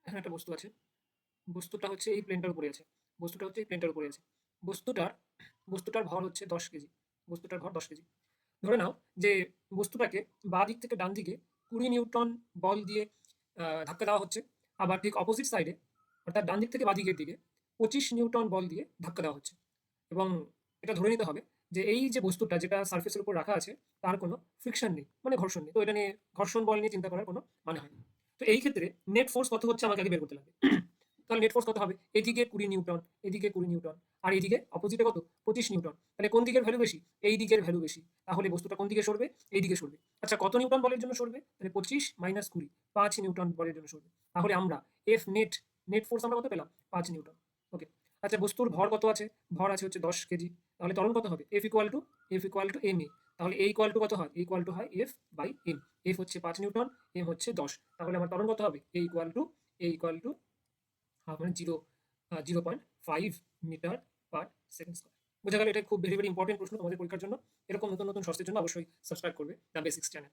এখানে একটা বস্তু আছে। বস্তুটা হচ্ছে এই প্লেনটার উপরে আছে। বস্তুটা হচ্ছে এই প্লেনটার উপরে আছে। বস্তুটার বস্তুটার ভর হচ্ছে ১০ কেজি। বস্তুটার ভর ১০ কেজি। ধরে নাও যে বস্তুটাকে বাঁ দিক থেকে ডান দিকে ২০ নিউটন বল দিয়ে ধাক্কা দেওয়া হচ্ছে। আবার ঠিক অপোজিট সাইডে অর্থাৎ ডান দিক থেকে বাঁ দিকের দিকে ২৫ নিউটন বল দিয়ে ধাক্কা দেওয়া হচ্ছে। এবং এটা ধরে নিতে হবে যে এই যে বস্তুটা যেটা সারফেসের উপর রাখা আছে তার কোনো ফ্রিকশন নেই, মানে ঘর্ষণ নেই। তো এটা নিয়ে ঘর্ষণ বল নিয়ে চিন্তা করার কোনো মানে হয় না। তো এই ক্ষেত্রে নেট ফোর্স কত হচ্ছে আমাকে আগে বের করতে লাগবে। তাহলে নেট ফোর্স কত হবে? এদিকে ২০ নিউটন, এদিকে ২০ নিউটন, আর এইদিকে অপোজিটে কত? ২৫ নিউটন। তাহলে কোন দিকের ভ্যালু বেশি? এই দিকের ভ্যালু বেশি। তাহলে বস্তুটা কোন দিকে সরবে? এই দিকে সরবে। আচ্ছা, কত নিউটন বলের জন্য সরবে? তাহলে ২৫ মাইনাস ২০, ৫ নিউটন বলের জন্য সরবে। তাহলে আমরা এফ নেট, নেট ফোর্স আমরা কত পেলাম? ৫ নিউটন। ওকে। আচ্ছা, বস্তুর ভর কত আছে? ভর আছে হচ্ছে ১০ কেজি। তাহলে ত্বরণ কত হবে? F equal to M A. তাহলে এ ইকুয়াল টু কত হয়? এ ইকুয়াল টু হয় এফ বাই এম। এফ হচ্ছে ৫ নিউটন, এম হচ্ছে ১০। তাহলে আমার ত্বরণ কত হবে? এ ইকুয়াল টু মানে 0.5 মিটার পার সেকেন্ড স্কয়ার। বোঝা গেল? এটা খুব ভেরি ভেরি ইম্পর্টেন্ট প্রশ্ন তোমাদের পরীক্ষার জন্য। এরকম নতুন নতুন শর্টসের জন্য অবশ্যই সাবস্ক্রাইব করবে দ্য বেসিক্স চ্যানেল।